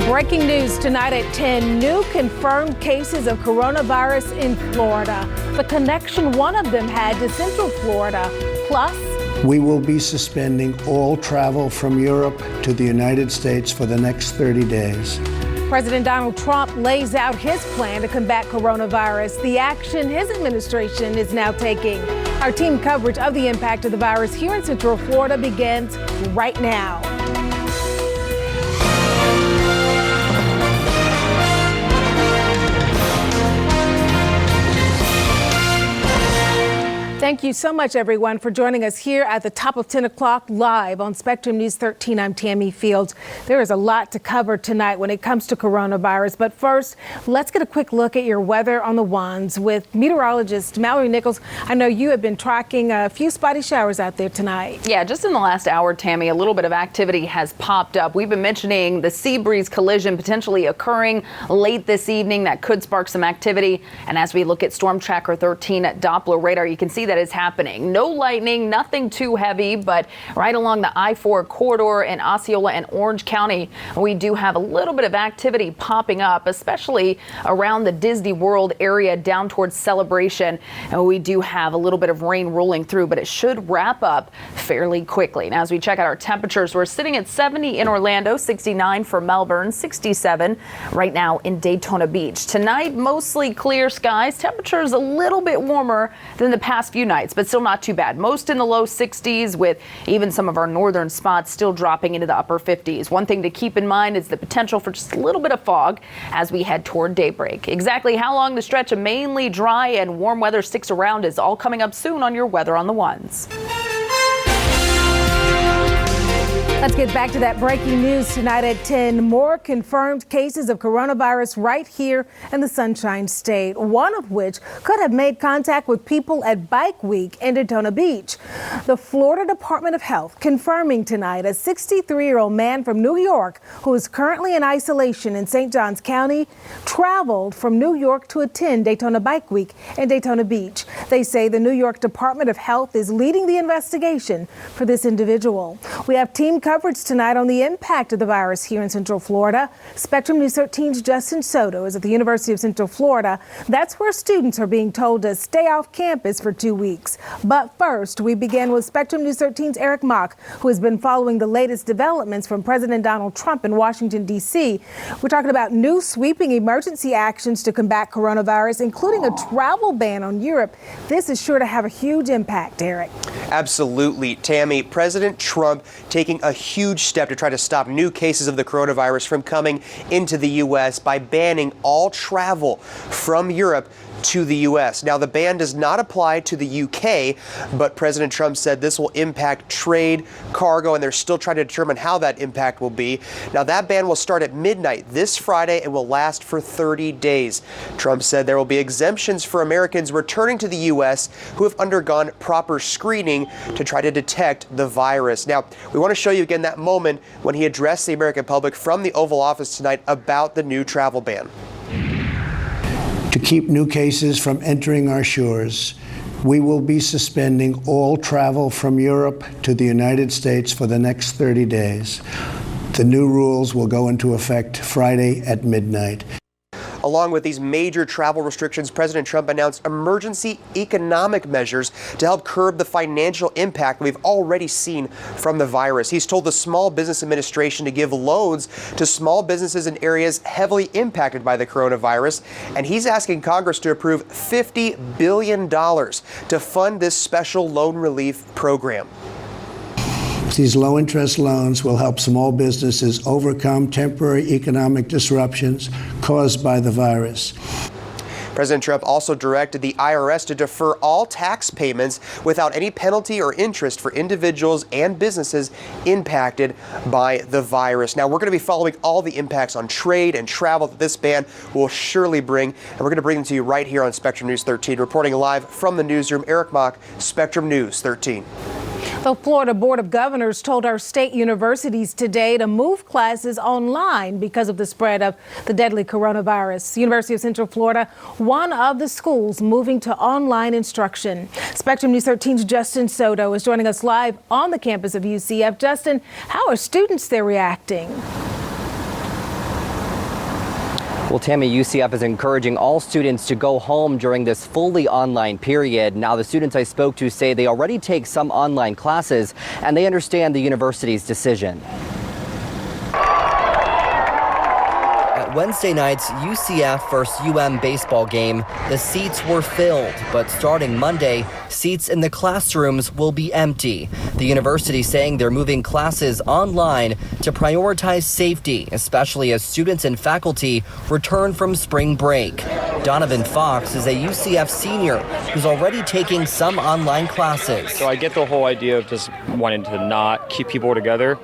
Breaking news tonight at 10, new confirmed cases of coronavirus in Florida. The connection one of them had to Central Florida. Plus, we will be suspending all travel from Europe to the United States for the next 30 days. President Donald Trump lays out his plan to combat coronavirus, the action his administration is now taking. Our team coverage of the impact of the virus here in Central Florida begins right now. Thank you so much, everyone, for joining us here at the top of 10 o'clock live on Spectrum News 13. I'm Tammy Fields. There is a lot to cover tonight when it comes to coronavirus. But first, let's get a quick look at your weather on the ones with meteorologist Mallory Nichols. I know you have been tracking a few spotty showers out there tonight. Yeah, just in the last hour, Tammy, a little bit of activity has popped up. We've been mentioning the sea breeze collision potentially occurring late this evening. That could spark some activity. And as we look at Storm Tracker 13 at Doppler radar, you can see that is happening. No lightning, nothing too heavy, but right along the I-4 corridor in Osceola and Orange County, we do have a little bit of activity popping up, especially around the Disney World area down towards Celebration. And we do have a little bit of rain rolling through, but it should wrap up fairly quickly. Now, as we check out our temperatures, we're sitting at 70 in Orlando, 69 for Melbourne, 67 right now in Daytona Beach. Tonight, mostly clear skies. Temperatures a little bit warmer than the past few nights, but still not too bad. Most in the low 60s, with even some of our northern spots still dropping into the upper 50s. One thing to keep in mind is the potential for just a little bit of fog as we head toward daybreak. Exactly how long the stretch of mainly dry and warm weather sticks around is all coming up soon on your Weather on the Ones. Let's get back to that breaking news tonight at 10. More confirmed cases of coronavirus right here in the Sunshine State, one of which could have made contact with people at Bike Week in Daytona Beach. The Florida Department of Health confirming tonight a 63-year-old man from New York who is currently in isolation in St. Johns County traveled from New York to attend Daytona Bike Week in Daytona Beach. They say the New York Department of Health is leading the investigation for this individual. We have team coverage tonight on the impact of the virus here in Central Florida. Spectrum News 13's Justin Soto is at the University of Central Florida. That's where students are being told to stay off campus for 2 weeks. But first, we begin with Spectrum News 13's Eric Mock, who has been following the latest developments from President Donald Trump in Washington, D.C. We're talking about new sweeping emergency actions to combat coronavirus, including a travel ban on Europe. This is sure to have a huge impact, Eric. Absolutely, Tammy. President Trump taking a huge step to try to stop new cases of the coronavirus from coming into the U.S. by banning all travel from Europe to the U.S. Now, the ban does not apply to the U.K., but President Trump said this will impact trade, cargo, and they're still trying to determine how that impact will be. Now, that ban will start at midnight this Friday and will last for 30 days. Trump said there will be exemptions for Americans returning to the U.S. who have undergone proper screening to try to detect the virus. Now, we want to show you again that moment when he addressed the American public from the Oval Office tonight about the new travel ban. To keep new cases from entering our shores, we will be suspending all travel from Europe to the United States for the next 30 days. The new rules will go into effect Friday at midnight. Along with these major travel restrictions, President Trump announced emergency economic measures to help curb the financial impact we've already seen from the virus. He's told the Small Business Administration to give loans to small businesses in areas heavily impacted by the coronavirus, and he's asking Congress to approve $50 billion to fund this special loan relief program. These low-interest loans will help small businesses overcome temporary economic disruptions caused by the virus. President Trump also directed the IRS to defer all tax payments without any penalty or interest for individuals and businesses impacted by the virus. Now, we're going to be following all the impacts on trade and travel that this ban will surely bring, and we're going to bring them to you right here on Spectrum News 13. Reporting live from the newsroom, Eric Mock, Spectrum News 13. The Florida Board of Governors told our state universities today to move classes online because of the spread of the deadly coronavirus. University of Central Florida, one of the schools moving to online instruction. Spectrum News 13's Justin Soto is joining us live on the campus of UCF. Justin, how are students there reacting? Well, Tammy, UCF is encouraging all students to go home during this fully online period. Now, the students I spoke to say they already take some online classes and they understand the university's decision. Wednesday night's UCF vs. UM baseball game, the seats were filled, but starting Monday, seats in the classrooms will be empty. The university saying they're moving classes online to prioritize safety, especially as students and faculty return from spring break. Donovan Fox is a UCF senior who's already taking some online classes. So I get the whole idea of just wanting to not keep people together.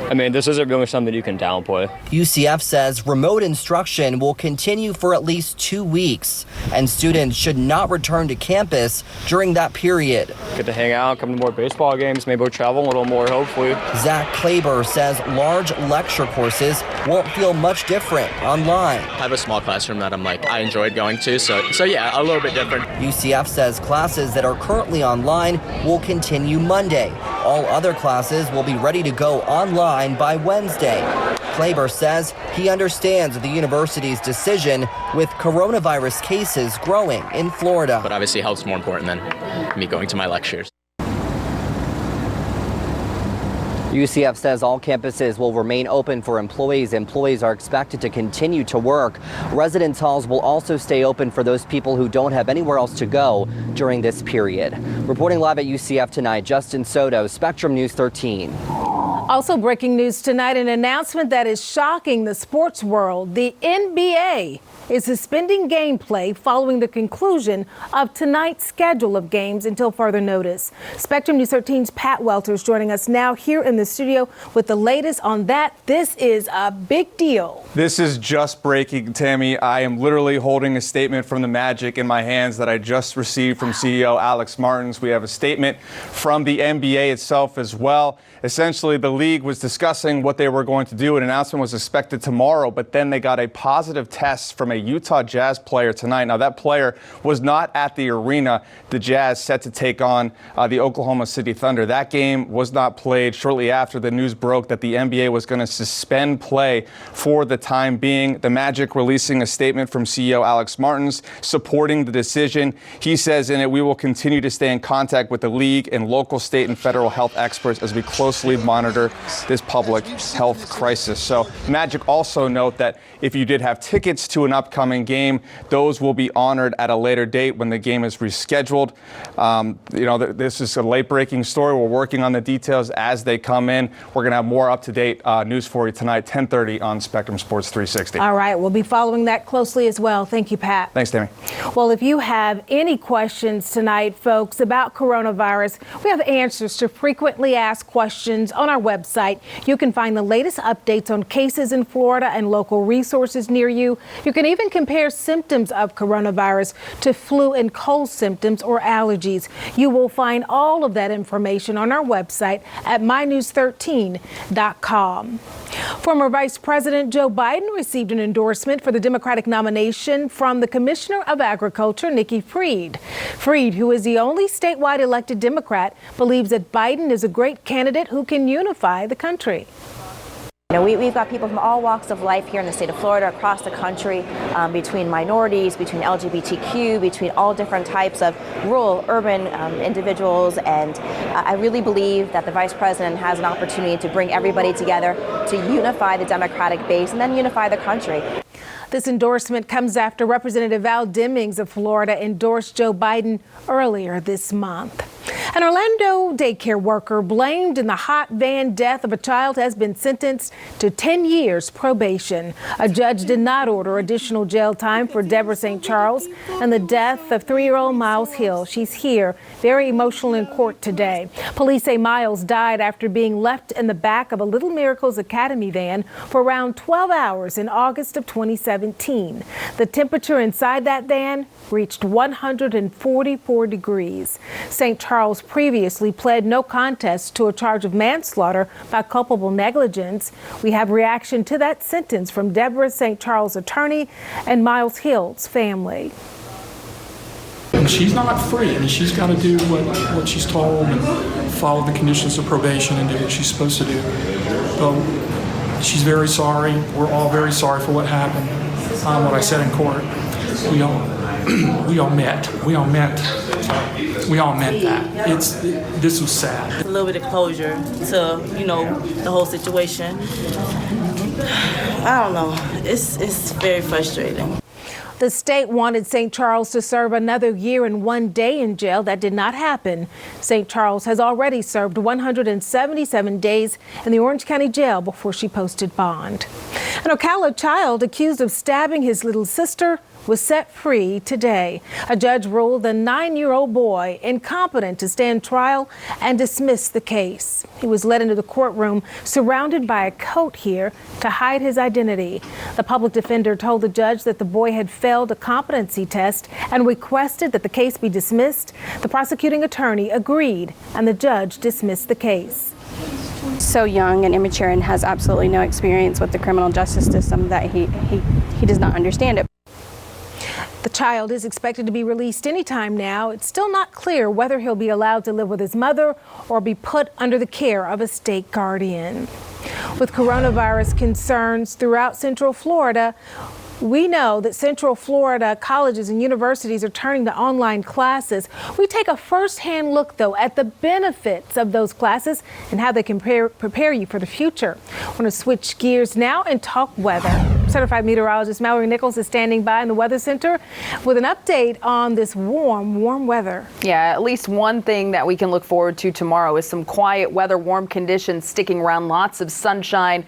I mean, this isn't really something you can downplay. UCF says remote instruction will continue for at least 2 weeks, and students should not return to campus during that period. Get to hang out, come to more baseball games, maybe we'll travel a little more, hopefully. Zach Klaber says large lecture courses won't feel much different online. I have a small classroom that I enjoyed going to, so yeah, a little bit different. UCF says classes that are currently online will continue Monday. All other classes will be ready to go online by Wednesday. Klaber says he understands the university's decision with coronavirus cases growing in Florida. But obviously health's more important than me going to my lectures. UCF says all campuses will remain open for employees. Employees are expected to continue to work. Residence halls will also stay open for those people who don't have anywhere else to go during this period. Reporting live at UCF tonight, Justin Soto, Spectrum News 13. Also breaking news tonight, an announcement that is shocking the sports world. The NBA is suspending gameplay following the conclusion of tonight's schedule of games until further notice. Spectrum News 13's Pat Welters joining us now here in the studio with the latest on that. This is a big deal. This is just breaking, Tammy. I am literally holding a statement from the Magic in my hands that I just received from CEO Alex Martins. We have a statement from the NBA itself as well. Essentially, the league was discussing what they were going to do. An announcement was expected tomorrow, but then they got a positive test from a Utah Jazz player tonight. Now, that player was not at the arena. The Jazz set to take on the Oklahoma City Thunder. That game was not played. Shortly after, the news broke that the NBA was going to suspend play for the time being. The Magic releasing a statement from CEO Alex Martins supporting the decision. He says in it, we will continue to stay in contact with the league and local, state, and federal health experts as we closely monitor this public health crisis. So Magic also note that if you did have tickets to an upcoming game, those will be honored at a later date when the game is rescheduled. This is a late-breaking story. We're working on the details as they come in. We're going to have more up-to-date news for you tonight, 10:30 on Spectrum Sports 360. All right, we'll be following that closely as well. Thank you, Pat. Thanks, Tammy. Well, if you have any questions tonight, folks, about coronavirus, we have answers to frequently asked questions on our website. You can find the latest updates on cases in Florida and local resources near you. You can even compare symptoms of coronavirus to flu and cold symptoms or allergies. You will find all of that information on our website at mynews13.com. Former Vice President Joe Biden received an endorsement for the Democratic nomination from the Commissioner of Agriculture, Nikki Fried. Fried, who is the only statewide elected Democrat, believes that Biden is a great candidate who can unify the country. We've got people from all walks of life here in the state of Florida, across the country, between minorities, between LGBTQ, between all different types of rural, urban individuals. And I really believe that the vice president has an opportunity to bring everybody together to unify the Democratic base and then unify the country. This endorsement comes after Representative Val Demings of Florida endorsed Joe Biden earlier this month. An Orlando daycare worker blamed in the hot van death of a child has been sentenced to 10 years probation. A judge did not order additional jail time for Deborah St. Charles and the death of 3-year-old Miles Hill. She's here, very emotional in court today. Police say Miles died after being left in the back of a Little Miracles Academy van for around 12 hours in August of 2017. The temperature inside that van reached 144 degrees. St. Charles previously pled no contest to a charge of manslaughter by culpable negligence. We have reaction to that sentence from Deborah St. Charles' attorney and Miles Hill's family. And she's not free. I mean, she's got to do what she's told and follow the conditions of probation and do what she's supposed to do. But she's very sorry. We're all very sorry for what happened. time what I said in court. We all meant that. This was sad. A little bit of closure to, the whole situation. I don't know. It's very frustrating. The state wanted St. Charles to serve another year and 1 day in jail. That did not happen. St. Charles has already served 177 days in the Orange County Jail before she posted bond. An Ocala child accused of stabbing his little sister was set free today. A judge ruled the 9-year-old boy incompetent to stand trial and dismissed the case. He was led into the courtroom surrounded by a coat here to hide his identity. The public defender told the judge that the boy had failed a competency test and requested that the case be dismissed. The prosecuting attorney agreed, and the judge dismissed the case. So young and immature and has absolutely no experience with the criminal justice system that he does not understand it. The child is expected to be released anytime now. It's still not clear whether he'll be allowed to live with his mother or be put under the care of a state guardian. With coronavirus concerns throughout Central Florida, we know that Central Florida colleges and universities are turning to online classes. We take a first-hand look, though, at the benefits of those classes and how they can prepare you for the future. I want to switch gears now and talk weather. Certified meteorologist Mallory Nichols is standing by in the Weather Center with an update on this warm weather. Yeah, at least one thing that we can look forward to tomorrow is some quiet weather, warm conditions sticking around, lots of sunshine.